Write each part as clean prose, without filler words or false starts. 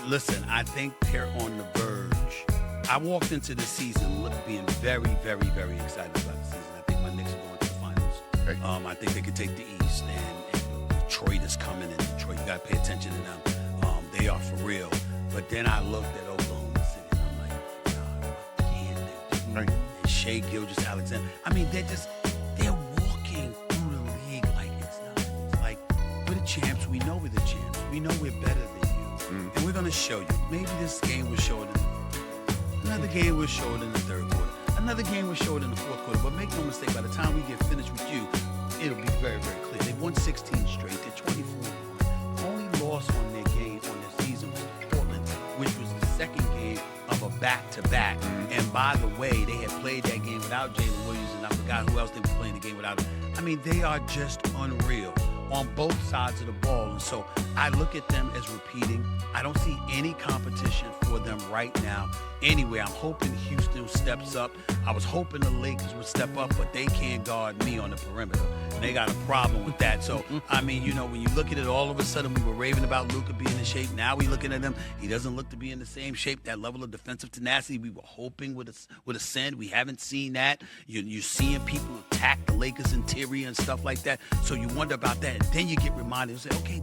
Listen, I think they're on the verge. I walked into the season being very, very, very excited about the season. I think my Knicks are going to the finals. Okay. I think they could take the East, and Detroit is coming, and Detroit, you got to pay attention to them. They are for real. But then I looked at Oklahoma City, and I'm like, God, what can they do? Right. And Shai Gilgeous-Alexander. I mean, they're walking through the league like it's nothing. It's like, we're the champs. We know we're the champs. We know we're better than you. And we're going to show you. Maybe this game will show it in the first quarter. Another game will show it in the third quarter. Another game will show it in the fourth quarter. But make no mistake, by the time we get finished with you, it'll be very, very clear. They won 16 straight. They're 24-1. The only loss on their game on their season was to Portland, which was the second game of a back-to-back. And by the way, they had played that game without Jalen Williams, and I forgot who else they were playing the game without. I mean, they are just unreal on both sides of the ball. And so I look at them as repeating. I don't see any competition for them right now. Anyway, I'm hoping Houston steps up. I was hoping the Lakers would step up, but they can't guard me on the perimeter. And they got a problem with that. So, I mean, you know, when you look at it, all of a sudden we were raving about Luka being in shape. Now we're looking at him. He doesn't look to be in the same shape. That level of defensive tenacity we were hoping would ascend. We haven't seen that. You're seeing people attack the Lakers interior and stuff like that. So you wonder about that. And then you get reminded and say, okay,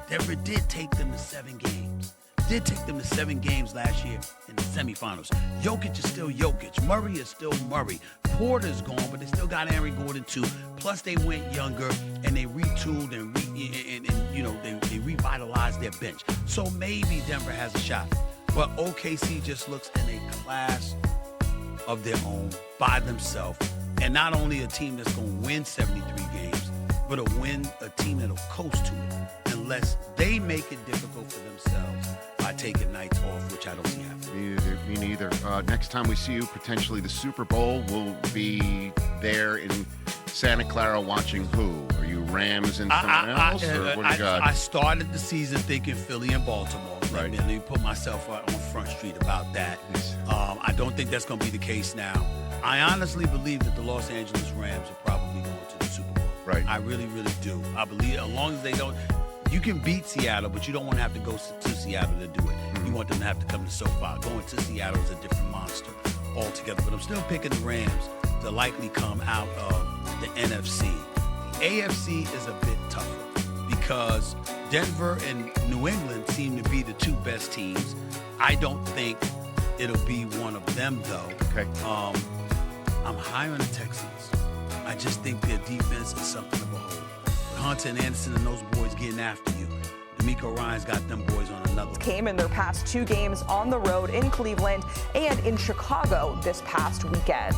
Denver did take them to 7 games. Did take them to 7 games last year in the semifinals. Jokic is still Jokic. Murray is still Murray. Porter's gone, but they still got Aaron Gordon too. Plus they went younger and they retooled and you know they revitalized their bench. So maybe Denver has a shot. But OKC just looks in a class of their own by themselves. And not only a team that's going to win 73 games, but a team that'll coast to it unless they make it difficult for themselves by taking nights off, which I don't see happening. Me neither. Next time we see you, potentially the Super Bowl, will be there in Santa Clara watching who? Are you Rams and someone else? Or what do you got? I started the season thinking Philly and Baltimore. Right. Let me put myself on Front Street about that. Yes. I don't think that's going to be the case now. I honestly believe that the Los Angeles Rams are probably going to the Super Bowl. Right. I really, really do. I believe as long as they don't, you can beat Seattle, but you don't want to have to go to Seattle to do it. You want them to have to come to SoFi. Going to Seattle is a different monster altogether. But I'm still picking the Rams to likely come out of the NFC. The AFC is a bit tougher because Denver and New England seem to be the 2 best teams. I don't think it'll be one of them, though. Okay. I'm high on the Texans. I just think their defense is something to behold. With Hunter and Anderson and those boys getting after you, D'Amico Ryan's got them boys on another. Came in their past 2 games on the road in Cleveland and in Chicago this past weekend.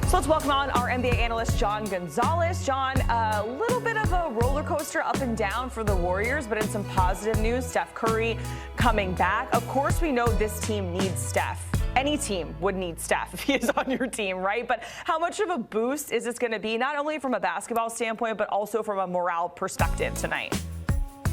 So let's welcome on our NBA analyst, John Gonzalez. John, a little bit of a roller coaster up and down for the Warriors, but in some positive news, Steph Curry coming back. Of course, we know this team needs Steph. Any team would need Steph if he is on your team, right? But how much of a boost is this going to be, not only from a basketball standpoint, but also from a morale perspective tonight?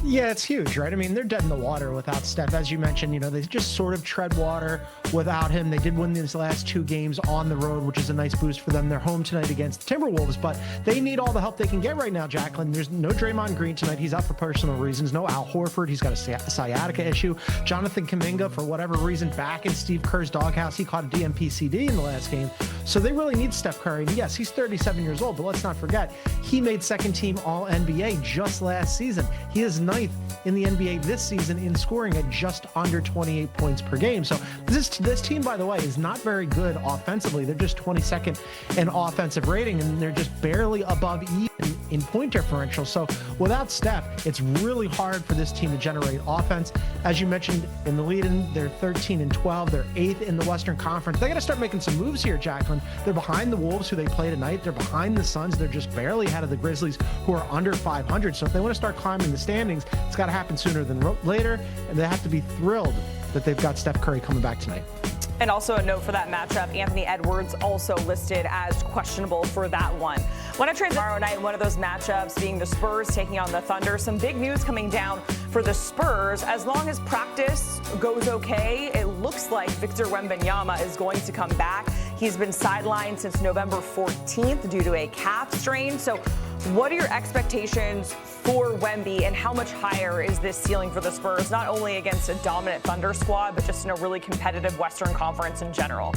Yeah, it's huge, right? I mean, they're dead in the water without Steph. As you mentioned, you know, they just sort of tread water without him. They did win these last 2 games on the road, which is a nice boost for them. They're home tonight against the Timberwolves, but they need all the help they can get right now, Jacqueline. There's no Draymond Green tonight. He's out for personal reasons. No Al Horford. He's got a sciatica issue. Jonathan Kuminga, for whatever reason, back in Steve Kerr's doghouse. He caught a DNP-CD in the last game. So they really need Steph Curry. And yes, he's 37 years old, but let's not forget, he made second-team All-NBA just last season. He is 9th in the NBA this season in scoring at just under 28 points per game. So this team, by the way, is not very good offensively. They're just 22nd in offensive rating, and they're just barely above even in point differential. So without Steph, it's really hard for this team to generate offense. As you mentioned in the lead-in, they're 13-12. They're 8th in the Western Conference. They got to start making some moves here, Jacqueline. They're behind the Wolves, who they play tonight. They're behind the Suns. They're just barely ahead of the Grizzlies, who are under 500. So if they want to start climbing the standings, it's got to happen sooner than later, and they have to be thrilled that they've got Steph Curry coming back tonight. And also a note for that matchup, Anthony Edwards also listed as questionable for that one. When I transition tomorrow night, one of those matchups being the Spurs taking on the Thunder. Some big news coming down for the Spurs. As long as practice goes okay, it looks like Victor Wembanyama is going to come back. He's been sidelined since November 14th due to a calf strain. So What are your expectations for Wemby, and how much higher is this ceiling for the Spurs, not only against a dominant Thunder squad, but just in a really competitive Western Conference in general?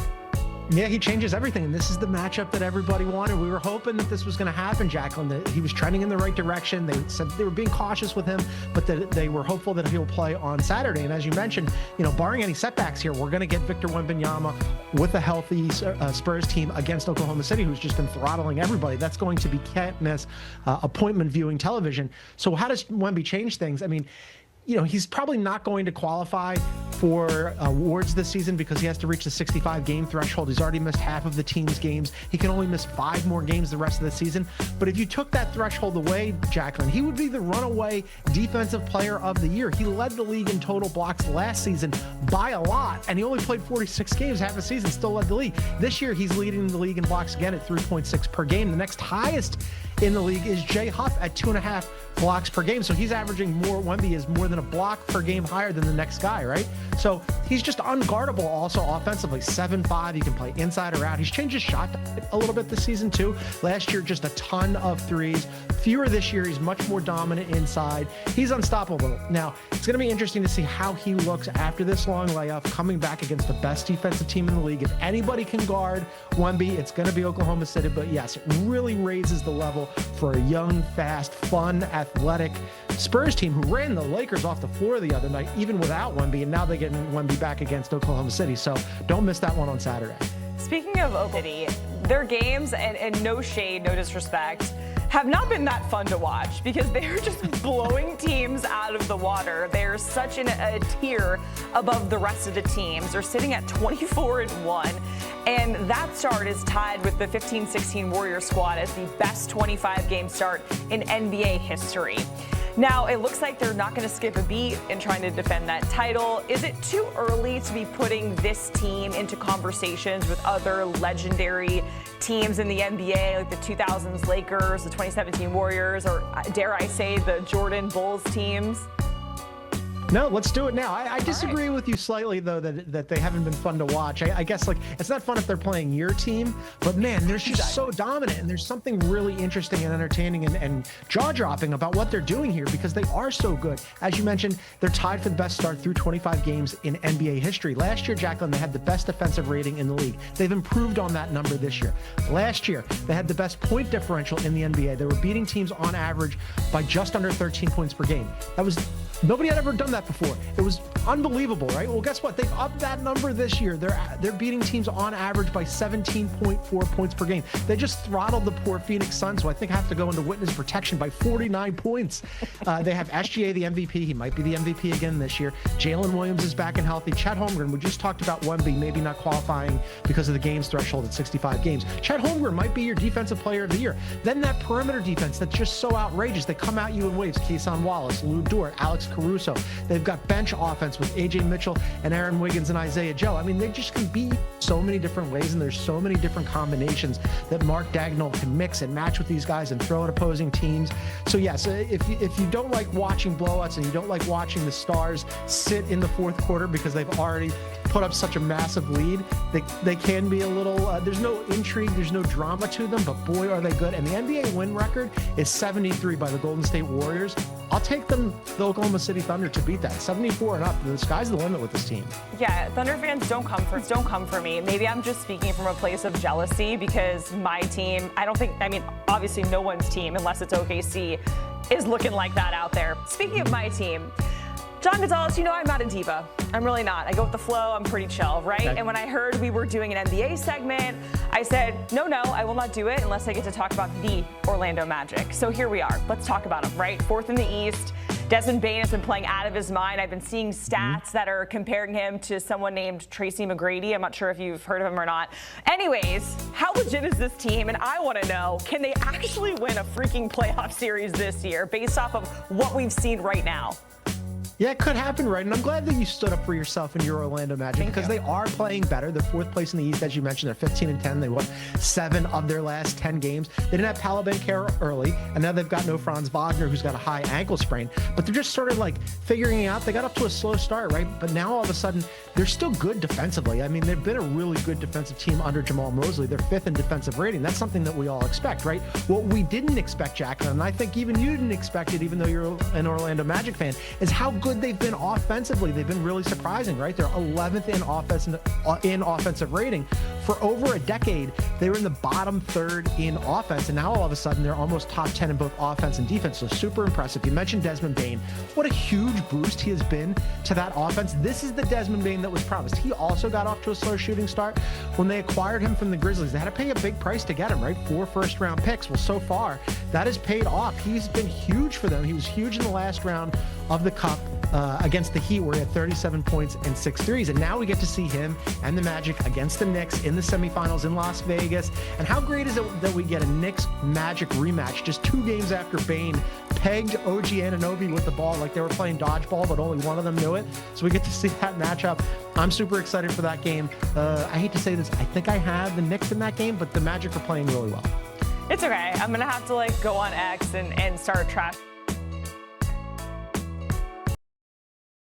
Yeah, he changes everything, and this is the matchup that everybody wanted. We were hoping that this was going to happen, Jacqueline, that he was trending in the right direction. They said they were being cautious with him, but that they were hopeful that he'll play on Saturday. And as you mentioned, barring any setbacks here, we're going to get Victor Wembanyama with a healthy Spurs team against Oklahoma City, who's just been throttling everybody. That's going to be can't-miss appointment viewing television. So how does Wemby change things? I mean, he's probably not going to qualify for awards this season because he has to reach the 65-game threshold. He's already missed half of the team's games. He can only miss 5 more games the rest of the season. But if you took that threshold away, Jacqueline, he would be the runaway defensive player of the year. He led the league in total blocks last season by a lot, and he only played 46 games, half a season, still led the league. This year, he's leading the league in blocks again at 3.6 per game. The next highest in the league is Jay Huff at 2.5 blocks per game. So he's averaging more. Wemby is more than a block per game higher than the next guy, right? So he's just unguardable also offensively. 7'5", he can play inside or out. He's changed his shot a little bit this season too. Last year, just a ton of threes. Fewer this year. He's much more dominant inside. He's unstoppable. Now, it's going to be interesting to see how he looks after this long layoff, coming back against the best defensive team in the league. If anybody can guard Wemby, it's going to be Oklahoma City. But yes, it really raises the level for a young, fast, fun, athletic Spurs team who ran the Lakers off the floor the other night, even without Wemby, and now they're getting Wemby back against Oklahoma City. So don't miss that one on Saturday. Speaking of Oklahoma City, their games, and no shade, no disrespect, have not been that fun to watch because they're just blowing teams out of the water. They're such a tier above the rest of the teams. They're sitting at 24-1, and that start is tied with the 15-16 Warriors squad as the best 25-game start in NBA history. Now, it looks like they're not going to skip a beat in trying to defend that title. Is it too early to be putting this team into conversations with other legendary teams in the NBA, like the 2000s Lakers, the 2017 Warriors, or dare I say the Jordan Bulls teams? No, let's do it now. I disagree with you slightly, though, that they haven't been fun to watch. I guess, it's not fun if they're playing your team, but, man, they're just so dominant, and there's something really interesting and entertaining and jaw-dropping about what they're doing here because they are so good. As you mentioned, they're tied for the best start through 25 games in NBA history. Last year, Jacqueline, they had the best defensive rating in the league. They've improved on that number this year. Last year, they had the best point differential in the NBA. They were beating teams on average by just under 13 points per game. Nobody had ever done that before. It was unbelievable, right? Well, guess what? They've upped that number this year. They're beating teams on average by 17.4 points per game. They just throttled the poor Phoenix Suns, who I think have to go into witness protection by 49 points. They have SGA, the MVP. He might be the MVP again this year. Jalen Williams is back and healthy. Chet Holmgren, we just talked about Wemby maybe not qualifying because of the games threshold at 65 games. Chet Holmgren might be your defensive player of the year. Then that perimeter defense that's just so outrageous. They come at you in waves. Keeson Wallace, Lou Dort, Alex Caruso. They've got bench offense with A.J. Mitchell and Aaron Wiggins and Isaiah Joe. I mean, they just can be so many different ways, and there's so many different combinations that Mark Dagnall can mix and match with these guys and throw at opposing teams. So, yes, if you don't like watching blowouts and you don't like watching the Stars sit in the fourth quarter because they've already put up such a massive lead, they can be a little, there's no intrigue, there's no drama to them, but boy, are they good. And the NBA win record is 73 by the Golden State Warriors. I'll take the Oklahoma City Thunder to beat that. 74 and up. The sky's the limit with this team. Yeah, Thunder fans don't come for me. Maybe I'm just speaking from a place of jealousy because my team, obviously no one's team, unless it's OKC, is looking like that out there. Speaking of my team, John Gonzalez, I'm not a diva. I'm really not. I go with the flow. I'm pretty chill, right? Okay. And when I heard we were doing an NBA segment, I said, no, I will not do it unless I get to talk about the Orlando Magic. So here we are. Let's talk about them, right? Fourth in the East. Desmond Bane has been playing out of his mind. I've been seeing stats that are comparing him to someone named Tracy McGrady. I'm not sure if you've heard of him or not. Anyways, how legit is this team? And I want to know, can they actually win a freaking playoff series this year based off of what we've seen right now? Yeah, it could happen, right? And I'm glad that you stood up for yourself and your Orlando Magic because they are playing better. They're fourth place in the East, as you mentioned. They're 15-10. They won 7 of their last 10 games. They didn't have Paolo Banchero early, and now they've got no Franz Wagner, who's got a high ankle sprain. But they're just sort of like figuring it out. They got up to a slow start, right? But now all of a sudden, they're still good defensively. I mean, they've been a really good defensive team under Jamal Mosley. They're 5th in defensive rating. That's something that we all expect, right? What we didn't expect, Jack, and I think even you didn't expect it, even though you're an Orlando Magic fan, is how good they've been offensively. They've been really surprising, right? They're 11th in offensive rating. For over a decade, they were in the bottom third in offense, and now all of a sudden they're almost top 10 in both offense and defense. So super impressive. You mentioned Desmond Bane. What a huge boost he has been to that offense. This is the Desmond Bane that was promised. He also got off to a slow shooting start. When they acquired him from the Grizzlies, they had to pay a big price to get him, right? 4 first-round picks. Well, so far, that has paid off. He's been huge for them. He was huge in the last round of the Cup against the Heat, where he had 37 points and 6 threes. And now we get to see him and the Magic against the Knicks in the semifinals in Las Vegas. And how great is it that we get a Knicks-Magic rematch just 2 games after Bane pegged OG Anunoby with the ball like they were playing dodgeball, but only one of them knew it. So we get to see that matchup. I'm super excited for that game. I hate to say this. I think I have the Knicks in that game, but the Magic are playing really well. It's okay. I'm going to have to go on X and start trash